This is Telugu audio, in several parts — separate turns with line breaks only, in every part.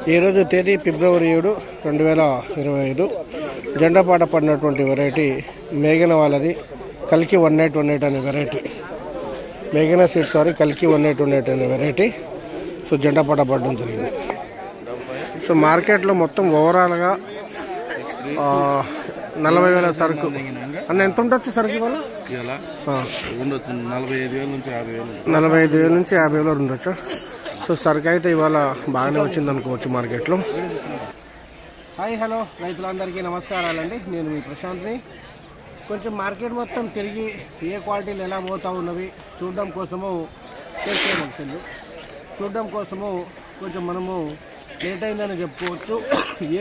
ఈరోజు తేదీ ఫిబ్రవరి 7, 2025. జెండాపాట పడినటువంటి వెరైటీ మేఘన వాళ్ళది కల్కి 1818 అనే వెరైటీ. మేఘన సీడ్స్ వారి కల్కి 1818 అనే వెరైటీ. సో జెండాపాట పడడం జరిగింది. సో మార్కెట్లో మొత్తం ఓవరాల్గా 40,000 సరుకు అన్న. ఎంత ఉండొచ్చు సరుకు ఇవాళ?
45,000 నుంచి 50,000.
45,000 నుంచి 50,000 ఉండొచ్చు. సో సరుకు అయితే ఇవాళ బాగానే వచ్చింది అనుకోవచ్చు మార్కెట్లో. హాయ్ హలో రైతులందరికీ నమస్కారాలండి. నేను మీ ప్రశాంత్ని. కొంచెం మార్కెట్ మొత్తం తిరిగి ఏ క్వాలిటీలు ఎలా పోతూ ఉన్నవి చూడడం కోసము చూడడం కోసము కొంచెం మనము లేట్ అయిందని చెప్పుకోవచ్చు.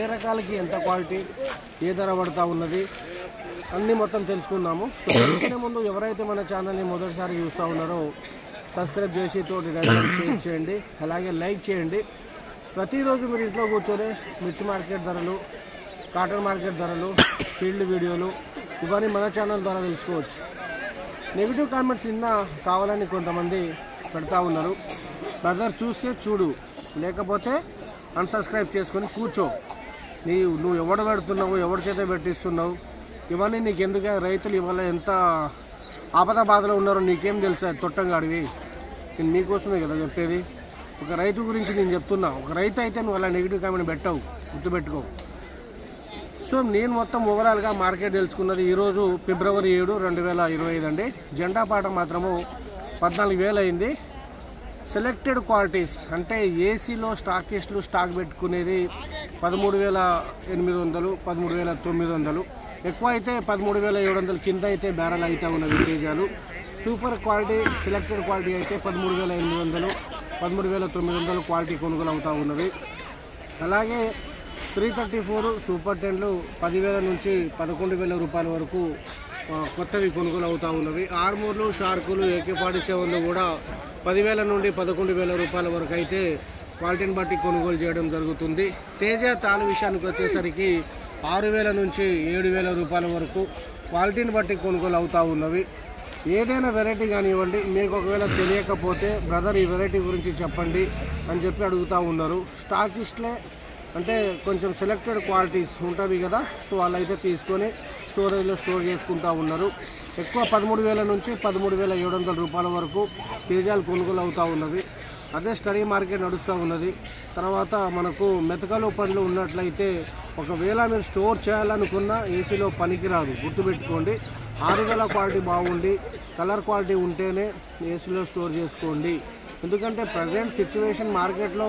ఏ రకాలకి ఎంత క్వాలిటీ, ఏ ధర పడుతూ ఉన్నది అన్నీ మొత్తం తెలుసుకుందాము. సో తెలుసుకునే ముందు ఎవరైతే మన ఛానల్ని మొదటిసారి చూస్తూ ఉన్నారో సబ్స్క్రైబ్ చేసి తోటి షేర్ చేయండి, అలాగే లైక్ చేయండి. ప్రతిరోజు మీరు ఇంట్లో కూర్చొని మిర్చి మార్కెట్ ధరలు, కాటన్ మార్కెట్ ధరలు, ఫీల్డ్ వీడియోలు ఇవన్నీ మన ఛానల్ ద్వారా తెలుసుకోవచ్చు. నెగిటివ్ కామెంట్స్ నిన్న కావాలని కొంతమంది పెడతా ఉన్నారు. బ్రదర్ చూస్తే చూడు, లేకపోతే అన్సబ్స్క్రైబ్ చేసుకొని కూర్చో. నువ్వు ఎవడు పెడుతున్నావు, ఎవరి చేత పెట్టిస్తున్నావు, ఇవన్నీ నీకు ఎందుకు? రైతులు ఇవాళ ఎంత ఆపద బాధలో ఉన్నారో నీకేం తెలుసా? తొట్టంగా అడివి. నేను మీకోసమే కదా చెప్పేది. ఒక రైతు గురించి నేను చెప్తున్నా. ఒక రైతు అయితే నువ్వు అలా నెగిటివ్ కామెంట్ పెట్టవు, గుర్తుపెట్టుకో. సో నేను మొత్తం ఓవరాల్గా మార్కెట్ తెలుసుకున్నది ఈరోజు ఫిబ్రవరి 7, 2025 అండి. జెండా పాట మాత్రము 14,000 అయింది. సెలెక్టెడ్ క్వాలిటీస్ అంటే ఏసీలో స్టాకిస్టులు స్టాక్ పెట్టుకునేది 13,800, 13,900. ఎక్కువ అయితే 13,700 కింద అయితే బ్యారల్ అయితే ఉన్నవి తేజాలు. సూపర్ క్వాలిటీ సెలెక్టెడ్ క్వాలిటీ అయితే 13,800, 13,900 క్వాలిటీ కొనుగోలు అవుతూ ఉన్నవి. అలాగే 334 సూపర్ 10లు 10,000 నుంచి 11,000 రూపాయల వరకు కొత్తవి కొనుగోలు అవుతూ ఉన్నవి. ఆర్మూర్లు, షార్కులు, AK-47లు కూడా 10,000 నుండి 11,000 రూపాయల వరకు అయితే క్వాలిటీని బట్టి కొనుగోలు చేయడం జరుగుతుంది. తేజ తాలు విషయానికి వచ్చేసరికి 6,000 నుంచి 7,000 రూపాయల వరకు క్వాలిటీని బట్టి కొనుగోలు అవుతూ ఉన్నవి. ఏదైనా వెరైటీ కానివ్వండి, మీకు ఒకవేళ తెలియకపోతే బ్రదర్ ఈ వెరైటీ గురించి చెప్పండి అని చెప్పి అడుగుతూ ఉన్నారు. స్టాకిస్ట్లే అంటే కొంచెం సెలెక్టెడ్ క్వాలిటీస్ ఉంటుంది కదా, సో వాళ్ళైతే తీసుకొని స్టోరేజ్లో స్టోర్ చేసుకుంటూ ఉన్నారు. ఎక్కువ 13,000 నుంచి 13,700 రూపాయల వరకు తేజాలు కొనుగోలు అవుతూ ఉన్నవి. అదే స్టడీ మార్కెట్ నడుస్తూ ఉన్నది. తర్వాత మనకు మెతకలు పండ్లు ఉన్నట్లయితే ఒకవేళ మీరు స్టోర్ చేయాలనుకున్నా ఏసీలో పనికిరాదు, గుర్తుపెట్టుకోండి. 6,000 క్వాలిటీ బాగుండి కలర్ క్వాలిటీ ఉంటేనే ఏసీలో స్టోర్ చేసుకోండి. ఎందుకంటే ప్రజెంట్ సిచ్యువేషన్ మార్కెట్లో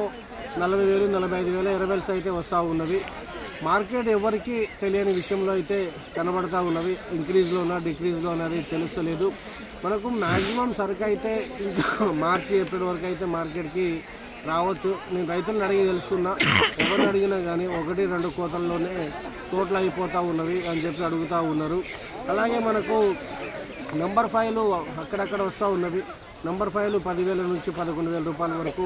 40,000, 45,000, 20,000 అయితే వస్తూ ఉన్నవి. మార్కెట్ ఎవరికి తెలియని విషయంలో అయితే కనబడతా ఉన్నవి. ఇంక్రీజ్లో ఉన్నా డిక్రీజ్లో ఉన్నది తెలుస్తలేదు మనకు. మ్యాక్సిమం సరుకు అయితే ఇంకా మార్చి, ఏప్రిల్ వరకు అయితే మార్కెట్కి రావచ్చు. నేను రైతులను అడిగి తెలుసుకున్నా. ఎవరిని అడిగినా కానీ 1-2 కోతల్లోనే తోటలు అయిపోతూ ఉన్నవి అని చెప్పి అడుగుతూ ఉన్నారు. అలాగే మనకు నంబర్ 5లు అక్కడక్కడ వస్తూ ఉన్నవి. నంబర్ 5లు 10,000 నుంచి 11,000 రూపాయల వరకు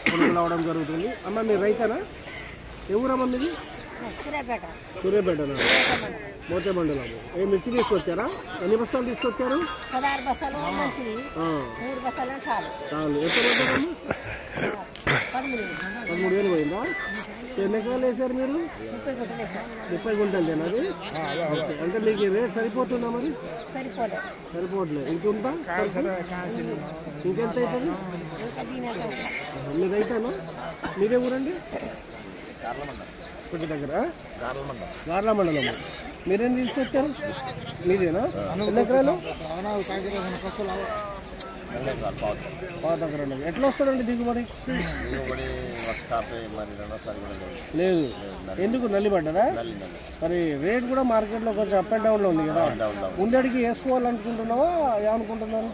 కొనుగోలు అవడం జరుగుతుంది. అమ్మ మీరు రైతనా? ఎవరమ్మా మీది? సూర్యాపేటనా? మోతే మండలం. ఏ మిర్చి తీసుకొచ్చారా? ఎన్ని బస్తాలు తీసుకొచ్చారు?
16 బస్తాలు మంచిది, 3 బస్తాలు చాలు.
ఎంత పడ్డారమ్మా? 13,000 పోయిందా? ఎన్ని ఎకరాలు వేసారు మీరు? 30 గుంటలు అది. అంటే మీకు రేట్ సరిపోతుందా? మరి సరిపోవట్లేదు. ఇంకుందా? ఇంకెంత అవుతుంది? మీరు రైతానా? మీరే ఊరండి? కొద్ది దగ్గర గార్ల మండలం. మీరేం తీసుకొచ్చారు? మీదేనా? ఎన్ని ఎకరాలు? 5 ఎట్లా వస్తాడండి దిగుబడి? లేదు. ఎందుకు నల్లిపడ్డదా? మరి రేట్ కూడా మార్కెట్లో కొంచెం అప్ అండ్ డౌన్లో ఉంది కదా. ముందడికి వేసుకోవాలనుకుంటున్నావా ఏమనుకుంటున్నాను?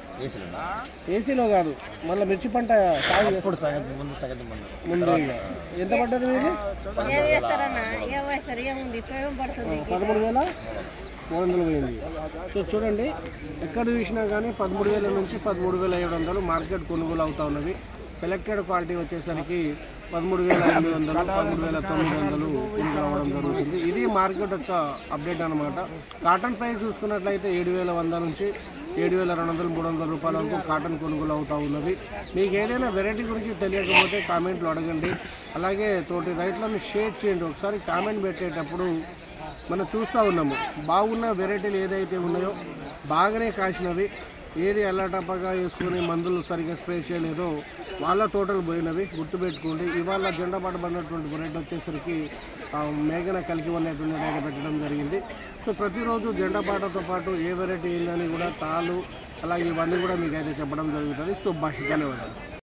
ఏసీలో కాదు, మళ్ళీ మిర్చి పంట ముందు. ఎంత పడ్డది మీది? 13,400 పోయింది. సో చూడండి, ఎక్కడ చూసినా కానీ 13,000 నుంచి 13,700 మార్కెట్ కొనుగోలు అవుతా ఉన్నవి. సెలెక్టెడ్ క్వాలిటీ వచ్చేసరికి 13,800, 13,900 కొనుగోలు అవ్వడం జరుగుతుంది. ఇది మార్కెట్ యొక్క అప్డేట్ అనమాట. కాటన్ ప్రైస్ చూసుకున్నట్లయితే 7,100 నుంచి 7,200 300 రూపాయల వరకు కాటన్ కొనుగోలు అవుతూ ఉన్నది. మీకు ఏదైనా వెరైటీ గురించి తెలియకపోతే కామెంట్లో అడగండి. అలాగే తోటి రైతులను షేర్ చేయండి. ఒకసారి కామెంట్ పెట్టేటప్పుడు మనం చూస్తూ ఉన్నాము, బాగున్న వెరైటీలు ఏదైతే ఉన్నాయో బాగానే కాసినవి, ఏది అల్లాటప్పగా వేసుకొని మందులు సరిగ్గా స్ప్రే చేయలేదో వాళ్ళ తోటలు పోయినవి గుర్తుపెట్టుకోండి. ఇవాళ జెండా పాట పడినటువంటి వెరైటీ వచ్చేసరికి మేఘన కలికి ఉన్నటువంటి డేటా పెట్టడం జరిగింది. సో ప్రతిరోజు జెండా పాటతో పాటు ఏ వెరైటీ ఏందని కూడా తాళ్ళు అలాగే ఇవన్నీ కూడా మీకు అయితే చెప్పడం జరుగుతుంది. సో బాగా ధన్యవాదాలు.